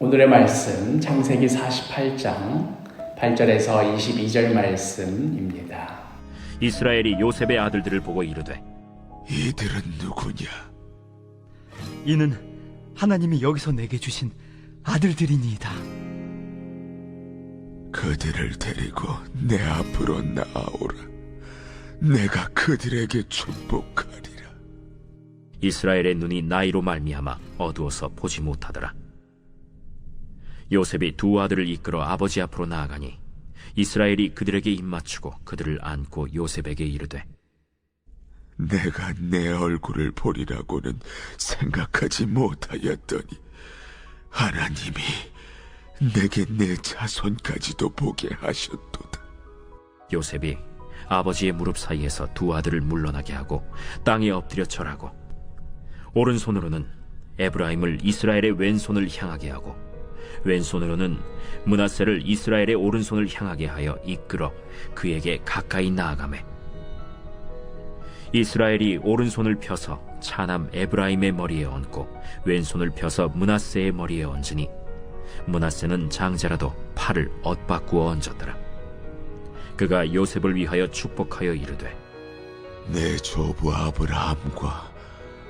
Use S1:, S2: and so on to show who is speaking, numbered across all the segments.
S1: 오늘의 말씀 창세기 48장 8절에서 22절 말씀입니다.
S2: 이스라엘이 요셉의 아들들을 보고 이르되
S3: 이들은 누구냐?
S4: 이는 하나님이 여기서 내게 주신 아들들이니이다.
S3: 그들을 데리고 내 앞으로 나아오라. 내가 그들에게 축복하리라.
S2: 이스라엘의 눈이 나이로 말미암아 어두워서 보지 못하더라. 요셉이 두 아들을 이끌어 아버지 앞으로 나아가니 이스라엘이 그들에게 입맞추고 그들을 안고 요셉에게 이르되
S3: 내가 내 얼굴을 보리라고는 생각하지 못하였더니 하나님이 내게 내 자손까지도 보게 하셨도다.
S2: 요셉이 아버지의 무릎 사이에서 두 아들을 물러나게 하고 땅에 엎드려 절하고 오른손으로는 에브라임을 이스라엘의 왼손을 향하게 하고 왼손으로는 므낫세를 이스라엘의 오른손을 향하게 하여 이끌어 그에게 가까이 나아가매 이스라엘이 오른손을 펴서 차남 에브라임의 머리에 얹고 왼손을 펴서 므낫세의 머리에 얹으니 므낫세는 장자라도 팔을 엇바꾸어 얹었더라. 그가 요셉을 위하여 축복하여 이르되
S3: 내 조부 아브라함과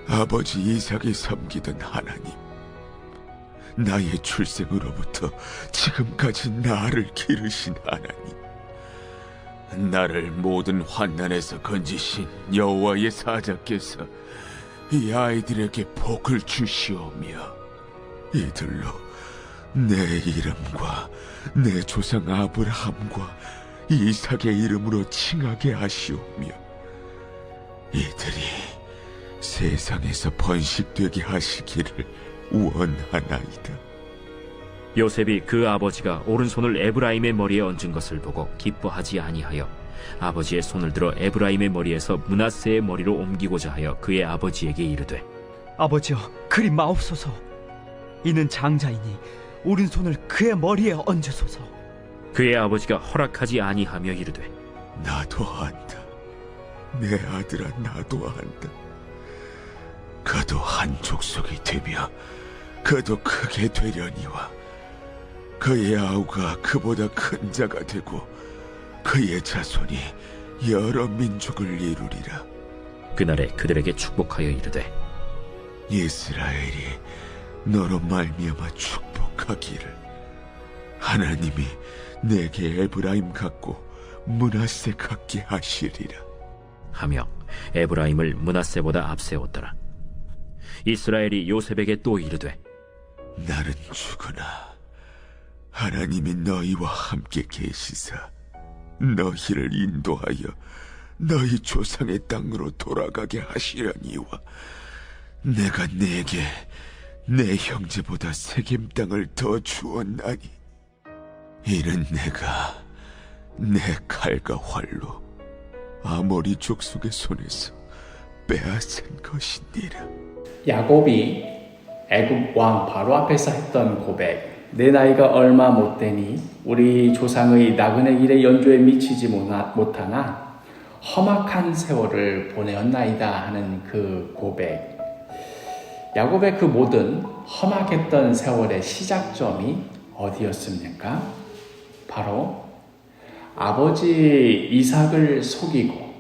S3: 아버지 이삭이 섬기던 하나님, 나의 출생으로부터 지금까지 나를 기르신 하나님, 나를 모든 환난에서 건지신 여호와의 사자께서 이 아이들에게 복을 주시오며 이들로 내 이름과 내 조상 아브라함과 이삭의 이름으로 칭하게 하시오며 이들이 세상에서 번식되게 하시기를 원하나이다.
S2: 요셉이 그 아버지가 오른손을 에브라임의 머리에 얹은 것을 보고 기뻐하지 아니하여 아버지의 손을 들어 에브라임의 머리에서 므낫세의 머리로 옮기고자 하여 그의 아버지에게 이르되
S4: 아버지여, 그리 마옵소서. 이는 장자이니 오른손을 그의 머리에 얹으소서.
S2: 그의 아버지가 허락하지 아니하며 이르되
S3: 나도 안다. 내 아들아, 나도 안다. 그도 한 족속이 되며 그도 크게 되려니와 그의 아우가 그보다 큰 자가 되고 그의 자손이 여러 민족을 이루리라.
S2: 그날에 그들에게 축복하여 이르되
S3: 이스라엘이 너로 말미암아 축복하기를 하나님이 내게 에브라임 같고 므낫세 같게 하시리라
S2: 하며 에브라임을 므낫세보다 앞세웠더라. 이스라엘이 요셉에게 또 이르되
S3: 나는 죽으나 하나님이 너희와 함께 계시사 너희를 인도하여 너희 조상의 땅으로 돌아가게 하시려니와 내가 네게 내 형제보다 세겜 땅을 더 주었나니 이는 내가 내 칼과 활로 아모리 족속의 손에서 빼앗은 것이니라.
S1: 야곱이 애굽 왕 바로 앞에서 했던 고백, 내 나이가 얼마 못 되니 우리 조상의 나그네 길의 연조에 미치지 못하나 험악한 세월을 보내었나이다 하는 그 고백, 야곱의 그 모든 험악했던 세월의 시작점이 어디였습니까? 바로 아버지 이삭을 속이고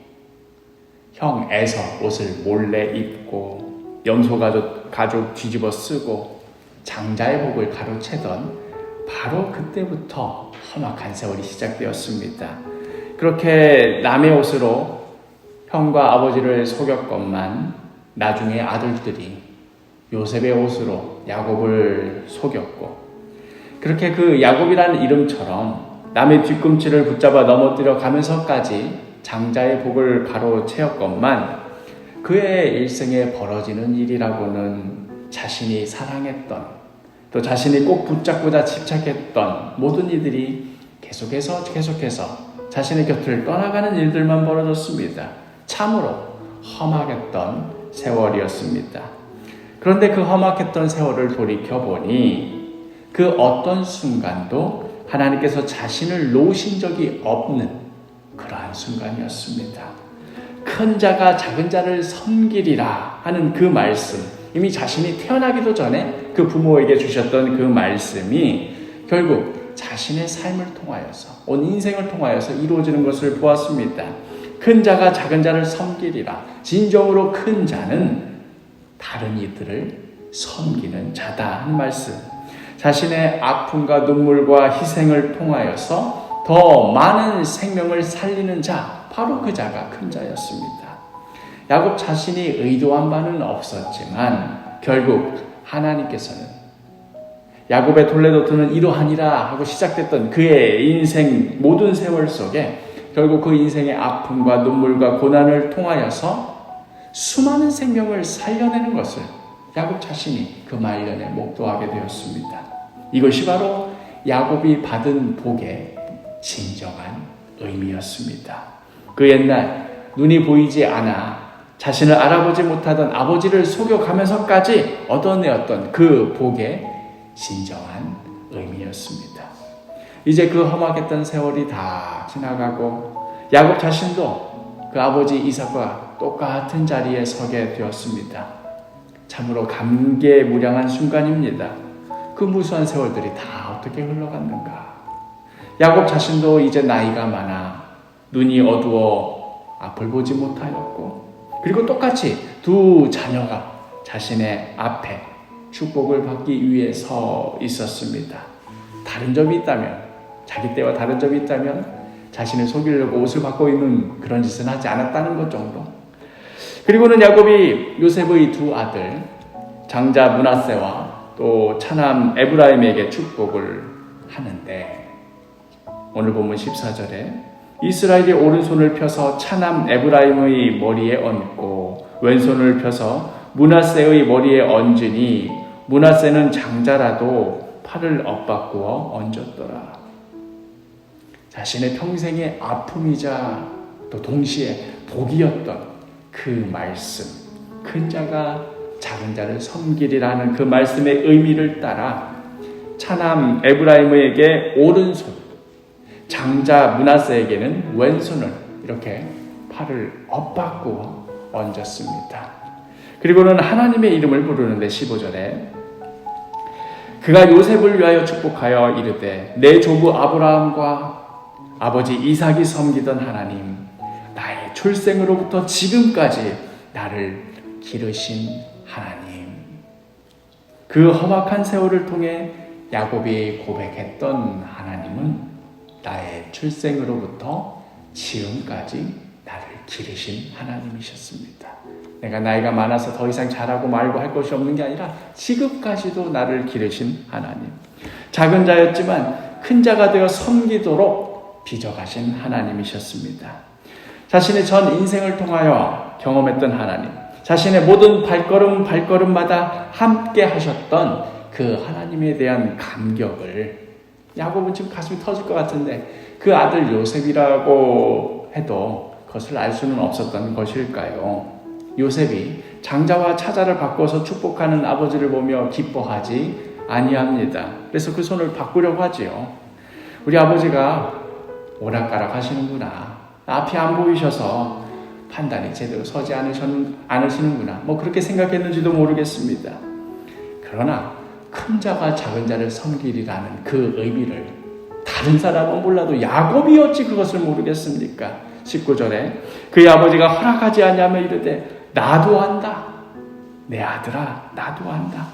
S1: 형 에서 옷을 몰래 입고 염소 가죽 뒤집어 쓰고 장자의 복을 가로채던 바로 그때부터 험악한 세월이 시작되었습니다. 그렇게 남의 옷으로 형과 아버지를 속였건만 나중에 아들들이 요셉의 옷으로 야곱을 속였고, 그렇게 그 야곱이라는 이름처럼 남의 뒤꿈치를 붙잡아 넘어뜨려 가면서까지 장자의 복을 가로채었건만 그의 일생에 벌어지는 일이라고는 자신이 사랑했던, 또 자신이 꼭 붙잡고자 집착했던 모든 이들이 계속해서 자신의 곁을 떠나가는 일들만 벌어졌습니다. 참으로 험악했던 세월이었습니다. 그런데 그 험악했던 세월을 돌이켜보니 그 어떤 순간도 하나님께서 자신을 놓으신 적이 없는 그러한 순간이었습니다. 큰 자가 작은 자를 섬기리라 하는 그 말씀, 이미 자신이 태어나기도 전에 그 그 부모에게 주셨던 그 말씀이 결국 자신의 삶을 통하여서 온 인생을 통하여서 이루어지는 것을 보았습니다. 큰 자가 작은 자를 섬기리라. 진정으로 큰 자는 다른 이들을 섬기는 자다 하는 말씀. 자신의 아픔과 눈물과 희생을 통하여서 더 많은 생명을 살리는 자, 바로 그 자가 큰 자였습니다. 야곱 자신이 의도한 바는 없었지만 결국 하나님께서는 야곱의 돌레도트는 이러하니라 하고 시작됐던 그의 인생 모든 세월 속에 결국 그 인생의 아픔과 눈물과 고난을 통하여서 수많은 생명을 살려내는 것을 야곱 자신이 그 말년에 목도하게 되었습니다. 이것이 바로 야곱이 받은 복의 진정한 의미였습니다. 그 옛날 눈이 보이지 않아 자신을 알아보지 못하던 아버지를 속여가면서까지 얻어내었던 그 복의 진정한 의미였습니다. 이제 그 험악했던 세월이 다 지나가고 야곱 자신도 그 아버지 이삭과 똑같은 자리에 서게 되었습니다. 참으로 감개무량한 순간입니다. 그 무수한 세월들이 다 어떻게 흘러갔는가. 야곱 자신도 이제 나이가 많아 눈이 어두워 앞을 보지 못하였고, 그리고 똑같이 두 자녀가 자신의 앞에 축복을 받기 위해 서 있었습니다. 다른 점이 있다면, 자기 때와 다른 점이 있다면 자신을 속이려고 옷을 바꿔 입는 그런 짓은 하지 않았다는 것 정도. 그리고는 야곱이 요셉의 두 아들 장자 므낫세와 또 차남 에브라임에게 축복을 하는데, 오늘 본문 14절에 이스라엘이 오른손을 펴서 차남 에브라임의 머리에 얹고 왼손을 펴서 므낫세의 머리에 얹으니 므낫세는 장자라도 팔을 엇바꾸어 얹었더라. 자신의 평생의 아픔이자 또 동시에 복이었던 그 말씀, 큰 자가 작은 자를 섬기리라는 그 말씀의 의미를 따라 차남 에브라임에게 오른손, 장자 므낫세에게는 왼손을 이렇게 팔을 엇바꾸어 얹었습니다. 그리고는 하나님의 이름을 부르는데 15절에 그가 요셉을 위하여 축복하여 이르되 내 조부 아브라함과 아버지 이삭이 섬기던 하나님, 나의 출생으로부터 지금까지 나를 기르신 하나님. 그 험악한 세월을 통해 야곱이 고백했던 하나님은 나의 출생으로부터 지금까지 나를 기르신 하나님이셨습니다. 내가 나이가 많아서 더 이상 잘하고 말고 할 것이 없는 게 아니라 지금까지도 나를 기르신 하나님. 작은 자였지만 큰 자가 되어 섬기도록 빚어가신 하나님이셨습니다. 자신의 전 인생을 통하여 경험했던 하나님, 자신의 모든 발걸음마다 함께 하셨던 그 하나님에 대한 감격을 야곱은 지금 가슴이 터질 것 같은데 그 아들 요셉이라고 해도 그것을 알 수는 없었던 것일까요? 요셉이 장자와 차자를 바꿔서 축복하는 아버지를 보며 기뻐하지 아니합니다. 그래서 그 손을 바꾸려고 하지요. 우리 아버지가 오락가락 하시는구나, 앞이 안 보이셔서 판단이 제대로 서지 않으시는구나, 그렇게 생각했는지도 모르겠습니다. 그러나 큰 자가 작은 자를 섬기리라는 그 의미를 다른 사람은 몰라도 야곱이 그것을 모르겠습니까? 19절에 그의 아버지가 허락하지 아니하며 이르되 나도 안다, 내 아들아 나도 안다.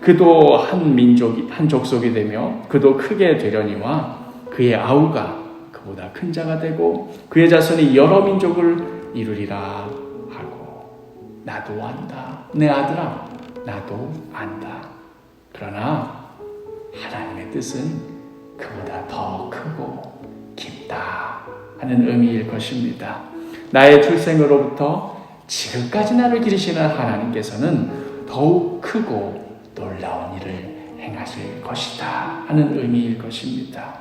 S1: 그도 한 족속이 되며 그도 크게 되려니와 그의 아우가 그보다 큰 자가 되고 그의 자손이 여러 민족을 이루리라 하고 나도 안다, 내 아들아 나도 안다. 그러나 하나님의 뜻은 그보다 더 크고 깊다 하는 의미일 것입니다. 나의 출생으로부터 지금까지 나를 기르시는 하나님께서는 더욱 크고 놀라운 일을 행하실 것이다 하는 의미일 것입니다.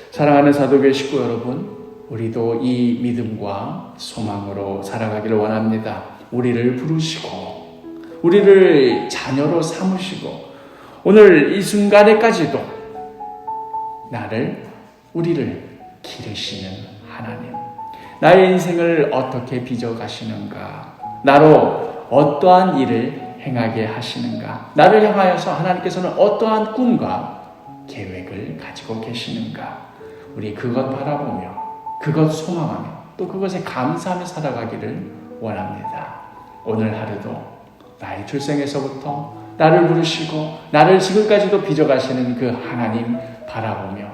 S1: 사랑하는 사도교회 식구 여러분, 우리도 이 믿음과 소망으로 살아가기를 원합니다. 우리를 부르시고 우리를 자녀로 삼으시고 오늘 이 순간에까지도 우리를 기르시는 하나님, 나의 인생을 어떻게 빚어가시는가, 나로 어떠한 일을 행하게 하시는가? 나를 향하여서 하나님께서는 어떠한 꿈과 계획을 가지고 계시는가? 우리 그것 바라보며 그것 소망하며 또 그것에 감사하며 살아가기를 원합니다. 오늘 하루도 나의 출생에서부터 나를 부르시고 나를 지금까지도 빚어가시는 그 하나님 바라보며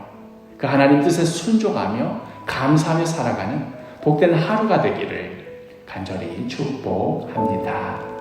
S1: 그 하나님 뜻에 순종하며 감사하며 살아가는 복된 하루가 되기를 간절히 축복합니다.